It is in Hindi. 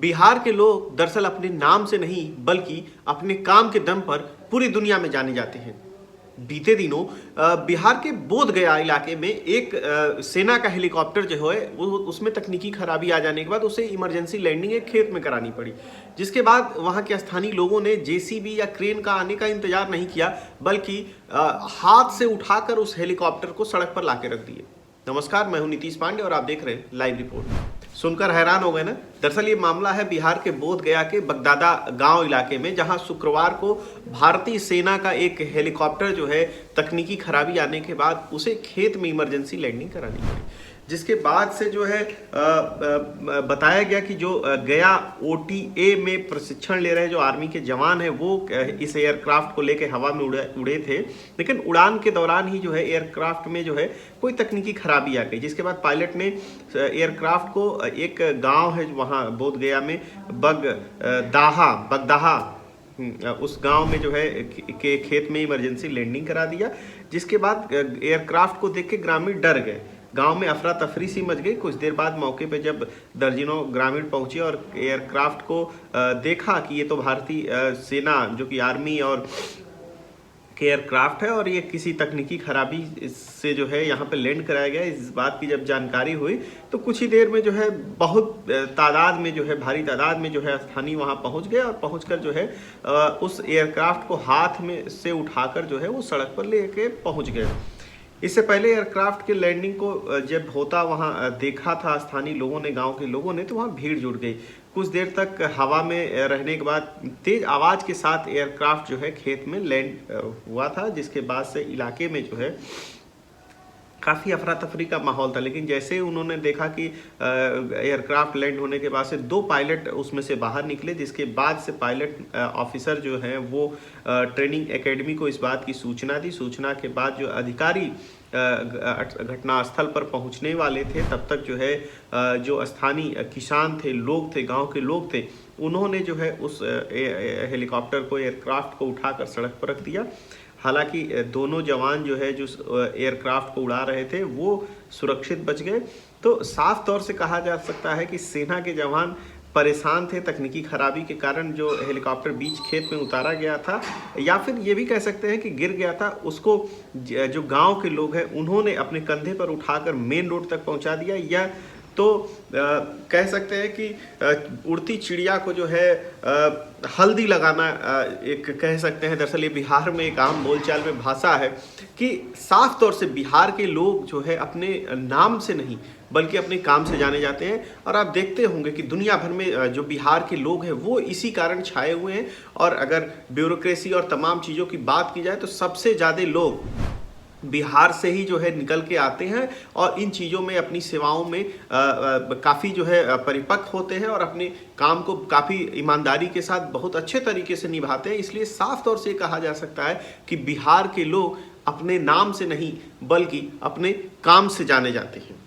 बिहार के लोग दरअसल अपने नाम से नहीं बल्कि अपने काम के दम पर पूरी दुनिया में जाने जाते हैं। बीते दिनों बिहार के बोध गया इलाके में एक सेना का हेलीकॉप्टर जो है वो उसमें तकनीकी खराबी आ जाने के बाद उसे इमरजेंसी लैंडिंग एक खेत में करानी पड़ी, जिसके बाद वहां के स्थानीय लोगों ने जेसीबी या क्रेन का आने का इंतजार नहीं किया बल्कि हाथ से उठाकर उस हेलीकॉप्टर को सड़क पर लाके रख दिए। नमस्कार, मैं हूं नीतीश पांडे और आप देख रहे हैं लाइव रिपोर्ट। सुनकर हैरान हो गए ना? दरअसल ये मामला है बिहार के बोध गया के बगदादा गांव इलाके में, जहां शुक्रवार को भारतीय सेना का एक हेलीकॉप्टर जो है तकनीकी खराबी आने के बाद उसे खेत में इमरजेंसी लैंडिंग करानी पड़ी, जिसके बाद से जो है बताया गया कि जो गया ओटीए में प्रशिक्षण ले रहे जो आर्मी के जवान हैं वो इस एयरक्राफ्ट को लेकर हवा में उड़े थे, लेकिन उड़ान के दौरान ही जो है एयरक्राफ्ट में जो है कोई तकनीकी खराबी आ गई, जिसके बाद पायलट ने एयरक्राफ्ट को एक गांव है वहाँ बोध गया में बगदाहा उस गांव में जो है के खेत में इमरजेंसी लैंडिंग करा दिया, जिसके बाद एयरक्राफ्ट को देख के ग्रामीण डर गए। गांव में अफरा तफरी सी मच गई। कुछ देर बाद मौके पे जब दर्जनों ग्रामीण पहुंचे और एयरक्राफ्ट को देखा कि ये तो भारतीय सेना जो कि आर्मी और के एयरक्राफ्ट है और ये किसी तकनीकी खराबी से जो है यहाँ पे लैंड कराया गया, इस बात की जब जानकारी हुई तो कुछ ही देर में जो है बहुत तादाद में जो है भारी तादाद में जो है स्थानीय वहाँ पहुँच गए और पहुँचकर जो है उस एयरक्राफ्ट को हाथ में से उठाकर जो है वो सड़क पर लेके पहुँच गए। इससे पहले एयरक्राफ्ट के लैंडिंग को जब होता वहां देखा था स्थानीय लोगों ने, गांव के लोगों ने, तो वहां भीड़ जुट गई। कुछ देर तक हवा में रहने के बाद तेज आवाज के साथ एयरक्राफ्ट जो है खेत में लैंड हुआ था, जिसके बाद से इलाके में जो है काफ़ी अफरा तफरी का माहौल था। लेकिन जैसे उन्होंने देखा कि एयरक्राफ्ट लैंड होने के बाद से 2 पायलट उसमें से बाहर निकले, जिसके बाद से पायलट ऑफिसर जो हैं वो ट्रेनिंग एकेडमी को इस बात की सूचना दी। सूचना के बाद जो अधिकारी घटनास्थल पर पहुंचने वाले थे, तब तक जो है जो स्थानीय किसान थे, लोग थे, गांव के लोग थे, उन्होंने जो है उस हेलीकॉप्टर को, एयरक्राफ्ट को उठाकर सड़क पर रख दिया। हालांकि दोनों जवान जो है जो एयरक्राफ्ट को उड़ा रहे थे वो सुरक्षित बच गए। तो साफ तौर से कहा जा सकता है कि सेना के जवान परेशान थे तकनीकी खराबी के कारण। जो हेलीकॉप्टर बीच खेत में उतारा गया था, या फिर ये भी कह सकते हैं कि गिर गया था, उसको जो गांव के लोग हैं उन्होंने अपने कंधे पर उठाकर मेन रोड तक पहुंचा दिया। या तो कह सकते हैं कि उड़ती चिड़िया को जो है हल्दी लगाना एक कह सकते हैं। दरअसल ये बिहार में एक आम बोलचाल में भाषा है कि साफ तौर से बिहार के लोग जो है अपने नाम से नहीं बल्कि अपने काम से जाने जाते हैं। और आप देखते होंगे कि दुनिया भर में जो बिहार के लोग हैं वो इसी कारण छाए हुए हैं। और अगर ब्यूरोक्रेसी और तमाम चीज़ों की बात की जाए तो सबसे ज़्यादा लोग बिहार से ही जो है निकल के आते हैं और इन चीज़ों में अपनी सेवाओं में काफ़ी जो है परिपक्व होते हैं और अपने काम को काफ़ी ईमानदारी के साथ बहुत अच्छे तरीके से निभाते हैं। इसलिए साफ तौर से कहा जा सकता है कि बिहार के लोग अपने नाम से नहीं बल्कि अपने काम से जाने जाते हैं।